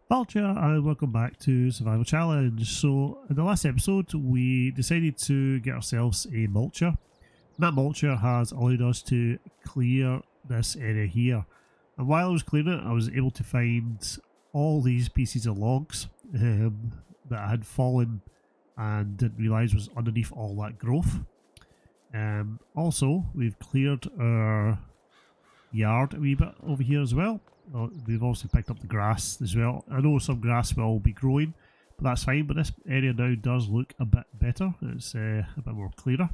Vulture and welcome back to Survival Challenge. So in the last episode we decided to get ourselves a mulcher. That mulcher has allowed us to clear this area here, and while I was clearing it I was able to find all these pieces of logs that had fallen and didn't realise was underneath all that growth. Also we've cleared our yard a wee bit over here as well. We've also picked up the grass as well. I know some grass will be growing, but that's fine. But this area now does look a bit better. It's a bit more clearer.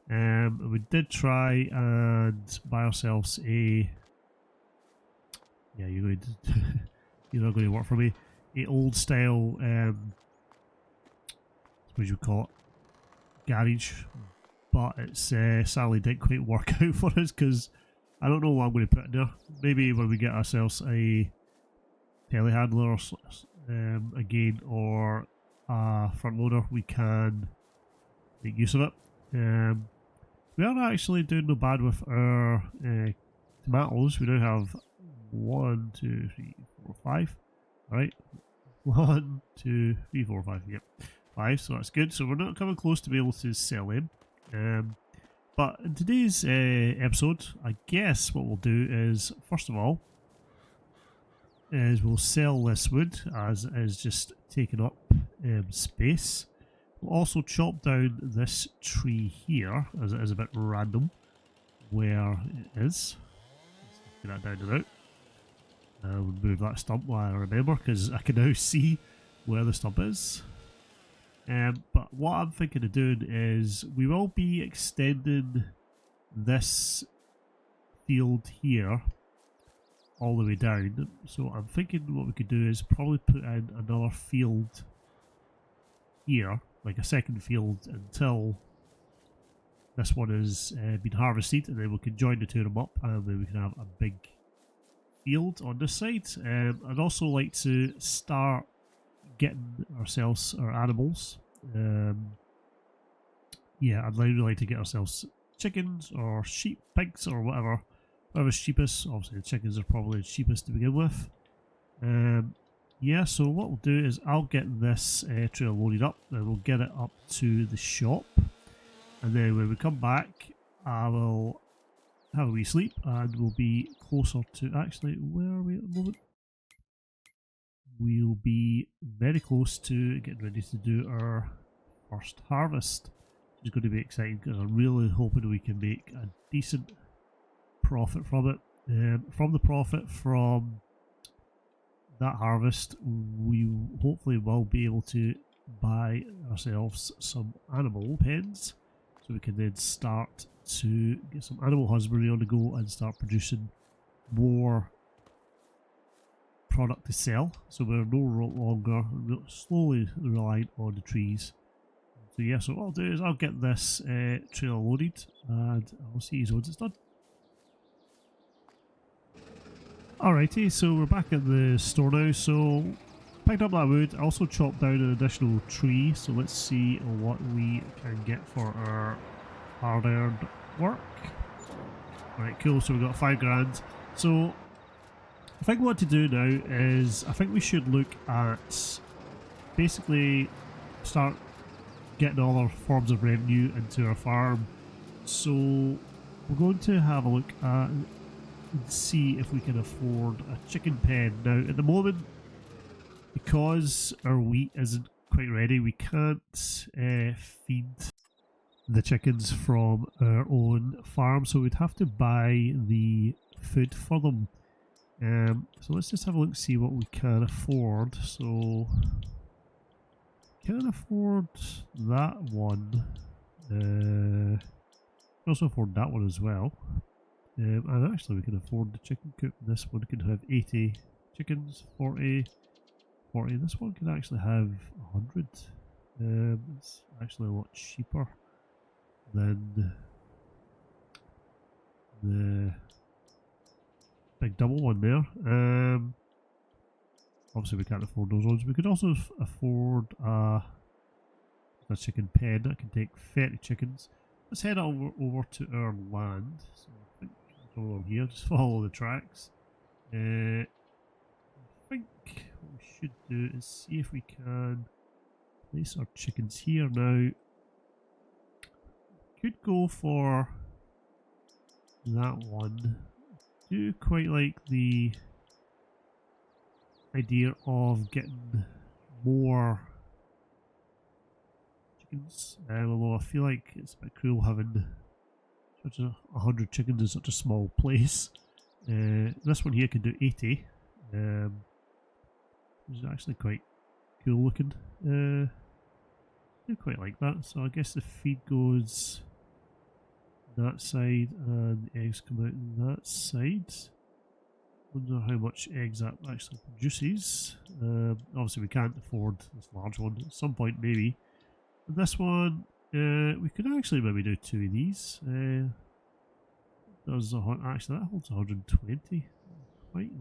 We did try and buy ourselves a... Yeah, you're going to you're not going to work for me. A old style, what do you call it? Garage. But it's sadly didn't quite work out for us because I don't know what I'm going to put in there. Maybe when we get ourselves a telehandler again, or a front loader, we can make use of it. We are actually doing no bad with our tomatoes. We now have 1, 2, 3, 4, 5. Alright. 1, 2, 3, 4, 5. Yep. 5, so that's good. So we're not coming close to be able to sell them. But in today's episode, I guess what we'll do is, first of all, is we'll sell this wood as it is just taking up space. We'll also chop down this tree here, as it is a bit random where it is. Let's get that down and out. We'll move that stump while I remember, because I can now see where the stump is. But what I'm thinking of doing is we will be extending this field here all the way down. So I'm thinking what we could do is probably put in another field here, like a second field, until this one has been harvested, and then we can join the two of them up, and then we can have a big field on this side. I'd also like to start getting ourselves our animals. Yeah, I'd really like to get ourselves chickens or sheep, pigs or whatever's cheapest. Obviously the chickens are probably the cheapest to begin with. Yeah, so what we'll do is I'll get this trailer loaded up, then we'll get it up to the shop, and then when we come back I will have a wee sleep and we'll be closer to... Actually, where are we at the moment? We'll be very close to getting ready to do our first harvest, which is going to be exciting because I'm really hoping we can make a decent profit from it. From the profit from that harvest, we hopefully will be able to buy ourselves some animal pens, so we can then start to get some animal husbandry on the go and start producing more product to sell, so we're no longer slowly reliant on the trees. So yeah, so what I'll do is I'll get this trailer loaded and I'll see you once it's done. Alrighty, so we're back at the store now. So picked up that wood, I also chopped down an additional tree, so let's see what we can get for our hard earned work. Alright, cool, so we've got 5 grand. So I think what to do now is, I think we should look at basically start getting all our forms of revenue into our farm. So we're going to have a look at and see if we can afford a chicken pen. Now at the moment, because our wheat isn't quite ready, we can't feed the chickens from our own farm, so we'd have to buy the food for them. So let's just have a look and see what we can afford. So can afford that one. Can also afford that one as well. And actually we can afford the chicken coop. This one can have 80 chickens, 40. This one can actually have 100. It's actually a lot cheaper than the big double one there. Obviously we can't afford those ones. We could also afford a chicken pen that can take 30 chickens. Let's head over to our land. So I think we'll go along here, just follow the tracks. I think what we should do is see if we can place our chickens here now. Could go for that one. Do quite like the idea of getting more chickens, although I feel like it's a bit cruel having such 100 chickens in such a small place. This one here can do 80, which is actually quite cool looking. I quite like that, so I guess the feed goes that side and the eggs come out that side. Wonder how much eggs that actually produces. Obviously we can't afford this large one, at some point maybe. And this one, we could actually maybe do 2 of these. Actually that holds 120. Quite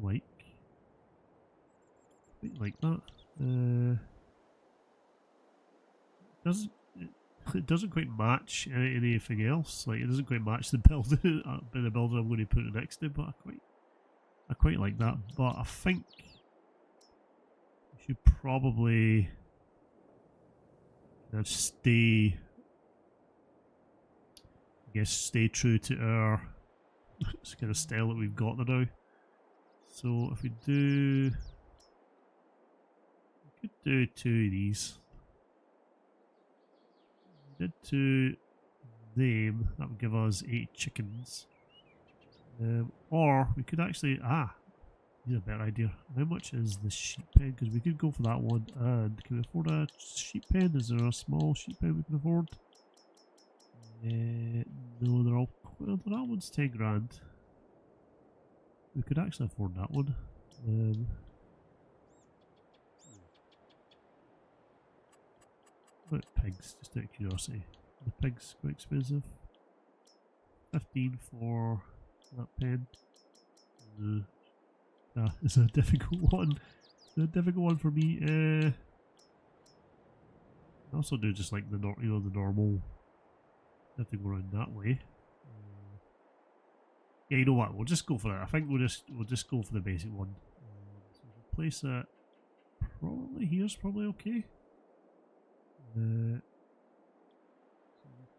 like that. It doesn't quite match anything else. Like, it doesn't quite match the building, the building I'm going to put it next to. But I quite like that. But I think we should probably stay. I guess stay true to our kind of style that we've got there now. So if we could do 2 of these. Did 2 them, that would give us 8 chickens. Or we could actually, here's a better idea. How much is the sheep pen? Because we could go for that one. And can we afford a sheep pen? Is there a small sheep pen we can afford? No, they're all, well, that one's 10 grand. We could actually afford that one. What about pigs, just out of curiosity? The pigs quite expensive. 15 for that pen. It's a difficult one. It's a difficult one for me. I also do just like the the normal. Have to go around that way. Yeah, you know what? We'll just go for it. I think we'll just go for the basic one. So we'll place it probably here's probably okay. So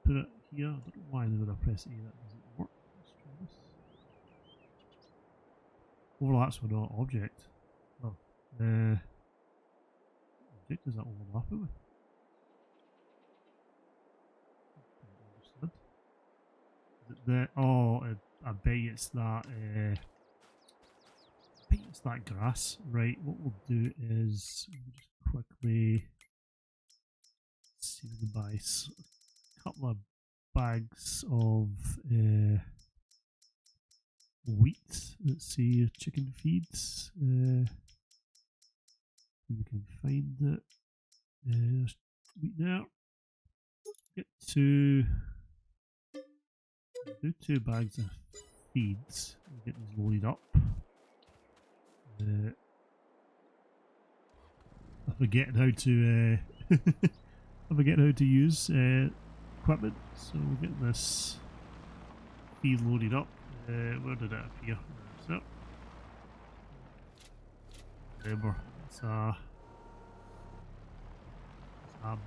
put it here. I don't know why when I press A that doesn't work. Let's try this. Overlaps with our object. Oh. Object is that overlapping with? I bet it's that. I think it's that grass. Right. What we'll do is we'll just quickly see if we can buy a couple of bags of wheat. Let's see, chicken feeds. If we can find it. There's wheat there. Get do 2 bags of feeds and get these loaded up. I'm forgetting how to I'm forgetting how to use equipment, so we're getting this feed loaded up. Where did it appear? So remember, it's a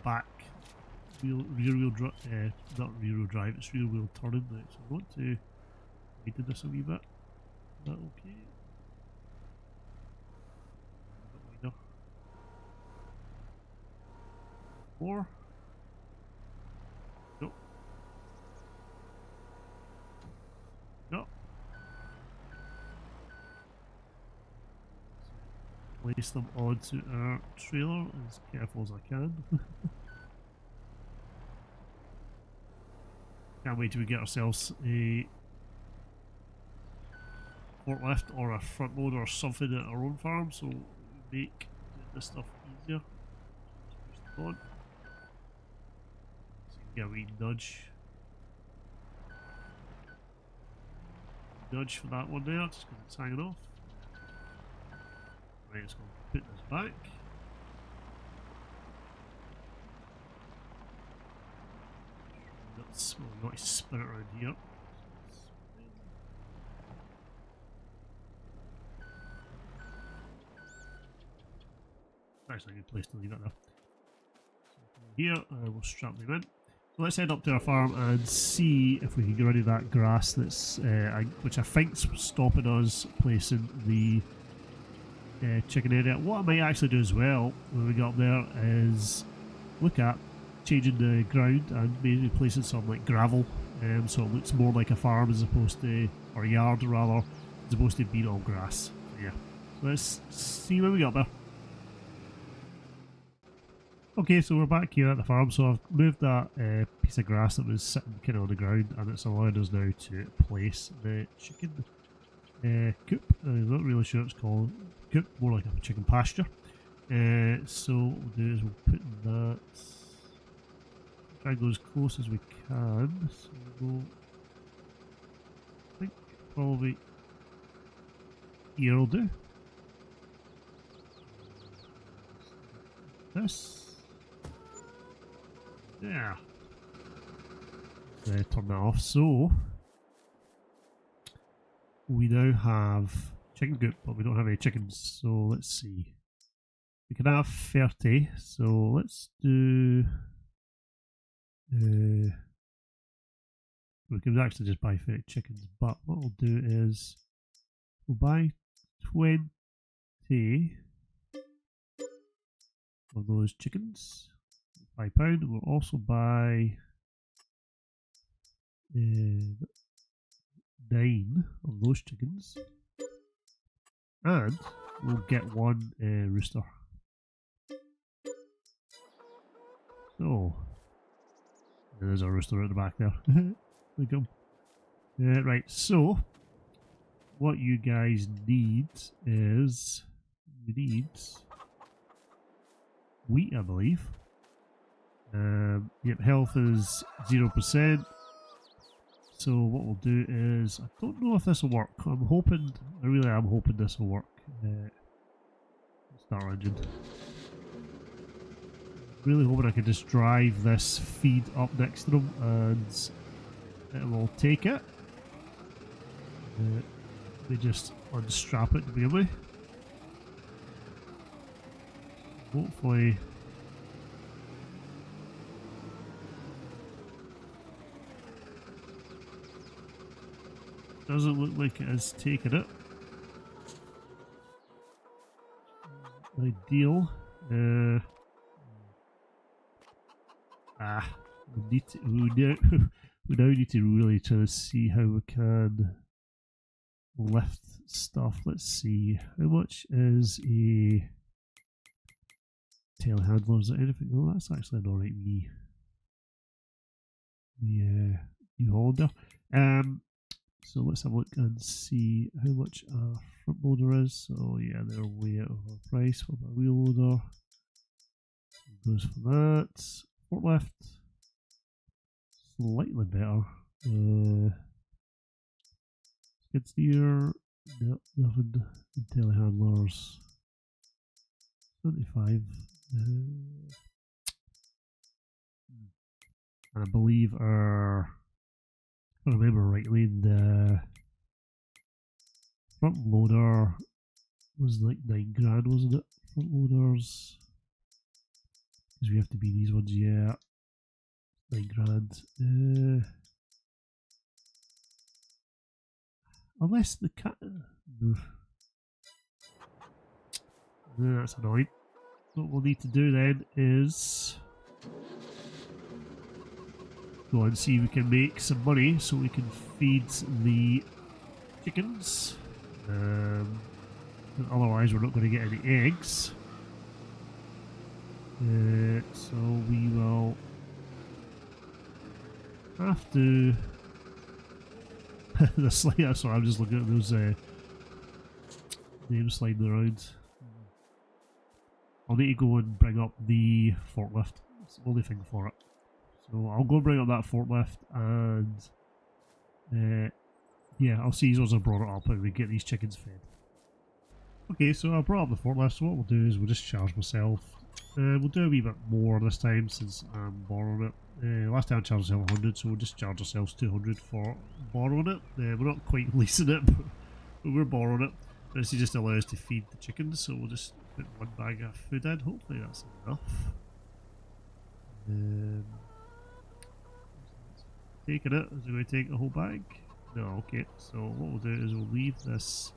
back rear wheel drive, not rear wheel drive, it's rear wheel turning. Right, so I want to widen this a wee bit. Is that okay? A bit wider. More. No. No. Place them onto our trailer as careful as I can. Can't wait till we get ourselves a forklift or a front loader or something at our own farm, so we make this stuff easier. Just push it on. So you get a wee nudge. Nudge for that one there, just because it's hanging off. Right, let's go put this back. Well, we want to spin it around here. actually a good place to leave it there. So here, we'll strap them in. So let's head up to our farm and see if we can get rid of that grass that's, which I think's stopping us placing the chicken area. What I might actually do as well when we get up there is look at changing the ground and maybe placing some like gravel, so it looks more like a farm as opposed to, or a yard rather, as opposed to being all grass. So yeah, so let's see when we get up there. Okay, so we're back here at the farm, so I've moved that piece of grass that was sitting kind of on the ground, and it's allowed us now to place the chicken coop. I'm not really sure what it's called coop, more like a chicken pasture. So what we'll do is we'll put that, try and go as close as we can, so we'll, I think probably here will do. This. Yeah. Turn that off. So we now have chicken coop, but we don't have any chickens. So let's see. We can have 30. So let's do. We can actually just buy 30 chickens, but what we'll do is we'll buy 20 of those chickens. £5. We'll also buy 9 of those chickens, and we'll get 1 rooster. So there's a rooster at the back there. There we go. Right, so what you guys need is you need wheat, I believe. Yep, health is 0%. So what we'll do is, I don't know if this will work. I'm hoping, I really am hoping this will work. Start engine. Really hoping I can just drive this feed up next to them and it will take it. They just unstrap it to begin with. Hopefully. Doesn't look like it has taken it. Ideal. We now need to really try to see how we can lift stuff. Let's see. How much is a telehandler? Is there anything? Oh, that's actually an alright wee. Yeah, you Honda. So let's have a look and see how much a front loader is. So yeah, they're way out of our price. What about a wheel loader? Goes for that. Forklift. Slightly better. Skid steer. Nope, nothing. Telehandlers. 25. And I believe our, if I remember rightly, the front loader was like £9 wasn't it? Front loaders, because we have to be these ones, yeah. £9. Unless the cat. No, that's annoying. What we'll need to do then is go and see if we can make some money so we can feed the chickens. Otherwise, we're not going to get any eggs. So we will have to. The slide. Sorry, I'm just looking at those names sliding around. I'll need to go and bring up the forklift. It's the only thing for it. So I'll go bring up that forklift and yeah, I'll see once I brought it up and we get these chickens fed. Okay, so I brought up the forklift, so what we'll do is we'll just charge myself. We'll do a wee bit more this time since I'm borrowing it. Last time I charged myself 100, so we'll just charge ourselves 200 for borrowing it. We're not quite leasing it, but we're borrowing it. This is just allow us to feed the chickens, so we'll just put one bag of food in. Hopefully that's enough. Taking it. Is it going to take the whole bag? No, okay. So what we'll do is we'll leave this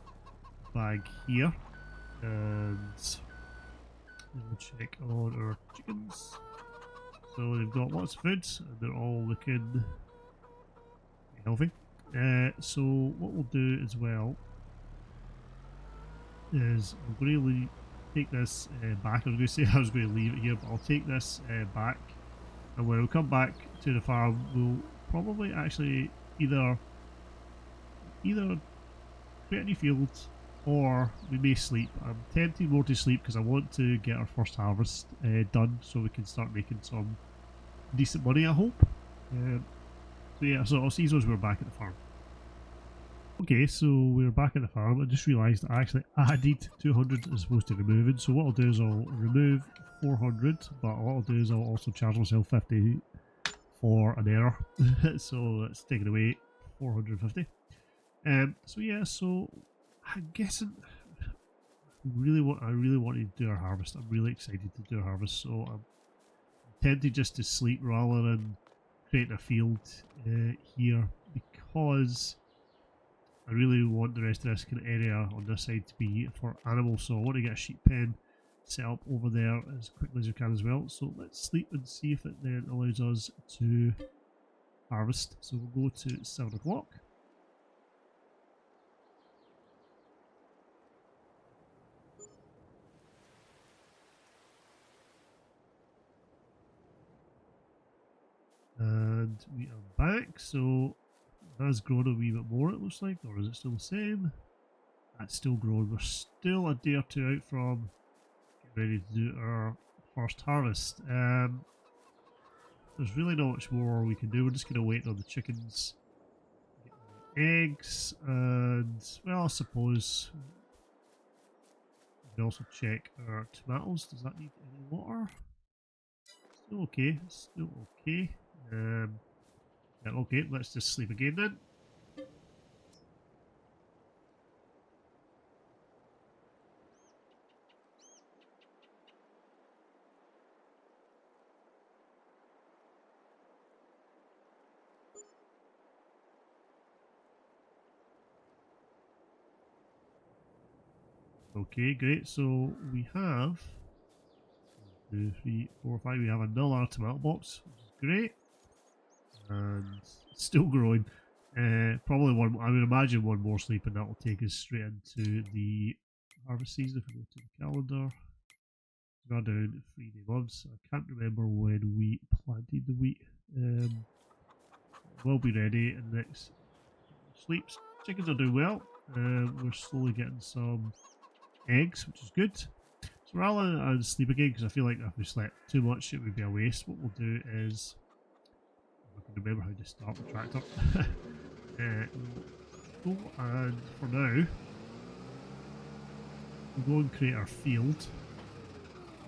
bag here and we'll check on our chickens. So they've got lots of food and they're all looking healthy. So what we'll do as well is I'm going to take this back. I was going to say I was going to leave it here, but I'll take this back, and when we come back to the farm we'll probably actually either create a new field or we may sleep. I'm tempting more to sleep because I want to get our first harvest done so we can start making some decent money, I hope. So yeah, so I'll see those when we're back at the farm. Okay, so we're back at the farm. I just realised I actually added 200 as opposed to removing. So what I'll do is I'll remove 400, but what I'll do is I'll also charge myself 50 for an error. So it's taken away 450. So yeah, so I'm guessing I really want to do our harvest. I'm really excited to do our harvest. So I'm tempted just to sleep rather than create a field here, because I really want the rest of this kind of area on this side to be for animals. So I want to get a sheep pen set up over there as quickly as we can as well. So let's sleep and see if it then allows us to harvest. So we'll go to 7 o'clock. And we are back, so it has grown a wee bit more, it looks like, or is it still the same? That's still growing. We're still a day or two out from getting ready to do our first harvest. There's really not much more we can do. We're just going to wait on the chickens, get the eggs, and, well, I suppose we can also check our tomatoes. Does that need any water? Still okay, still okay. Yeah, okay, let's just sleep again then. Okay, great. So we have 1, 2, 3, 4, 5. We have another tomato box, which is great. And it's still growing. Probably one. I would imagine one more sleep, and that will take us straight into the harvest season. If we go to the calendar, we're down 3-day months. I can't remember when we planted the wheat. We'll be ready in the next sleeps. Chickens are doing well. We're slowly getting some eggs, which is good. So rather than sleep again, because I feel like if we slept too much, it would be a waste. What we'll do is, I can remember how to start the tractor. We'll go and for now, we'll go and create our field,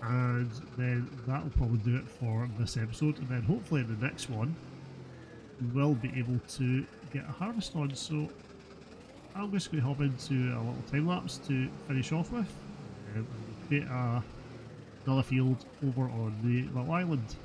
and then that will probably do it for this episode. And then hopefully in the next one, we will be able to get a harvest on. So I'm just going to hop into a little time lapse to finish off with, and create another field over on the little island.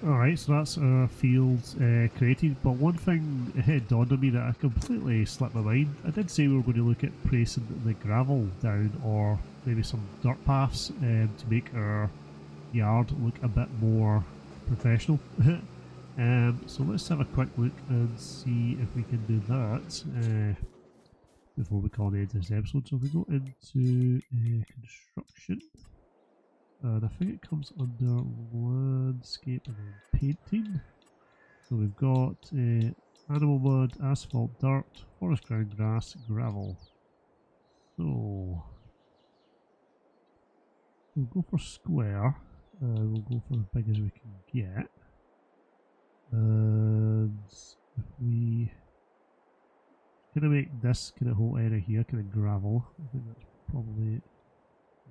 Alright, so that's our field created, but one thing dawned on me that I completely slipped my mind. I did say we were going to look at placing the gravel down, or maybe some dirt paths to make our yard look a bit more professional. So let's have a quick look and see if we can do that before we call the end of this episode. So if we go into construction, and I think it comes under landscape and then painting. So we've got animal mud, asphalt, dirt, forest ground grass, gravel. So we'll go for square. We'll go for as big as we can get. And if we kind of make this kind of whole area here kind of gravel, I think that's probably it.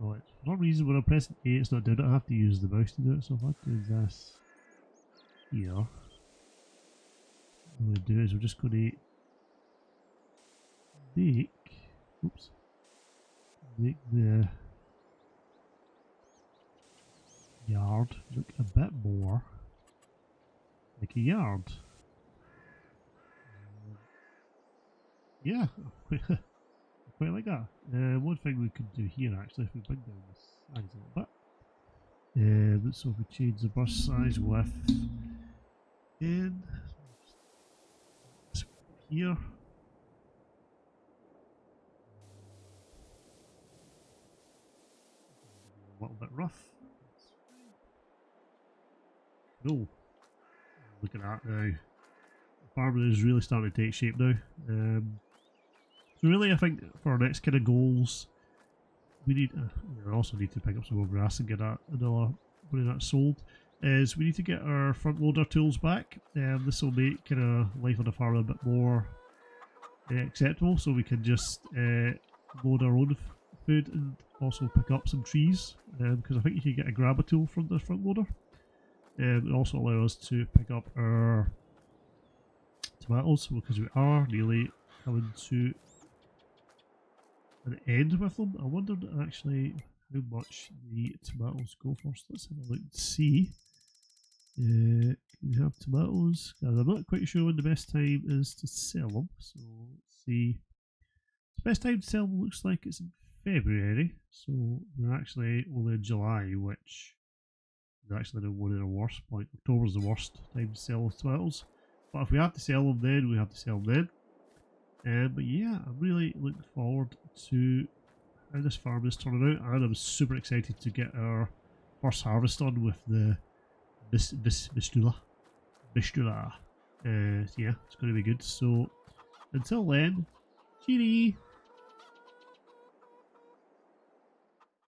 No, it's for some reason when I'm pressing A it's not doing it. I have to use the mouse to do it. So if I do this here, what we'll do is we're just going to make the yard look a bit more like a yard. Yeah, quite like that. One thing we could do here actually, if we bring down the size a little bit. So if we change the brush size width in here. A little bit rough. No. Look at that now. The farming is really starting to take shape now. So really I think for our next kind of goals, we need we also need to pick up some more grass and get that another one of that sold. Is we need to get our front loader tools back. This will make kind of life on the farm a bit more acceptable, so we can just load our own food and also pick up some trees. Because I think you can get a grabber tool from the front loader. It also allows us to pick up our tomatoes because we are nearly coming to an end with them. I wondered actually how much the tomatoes go for. So let's have a look and see. We have tomatoes, and I'm not quite sure when the best time is to sell them. So let's see. The best time to sell them looks like it's in February. So we're actually only in July, which is actually one of the worst point. October's the worst time to sell tomatoes. But if we have to sell them then, we have to sell them then. But yeah, I'm really looking forward to how this farm is turning out, and I'm super excited to get our first harvest on with the Vistula. Yeah, it's going to be good. So until then, cheery!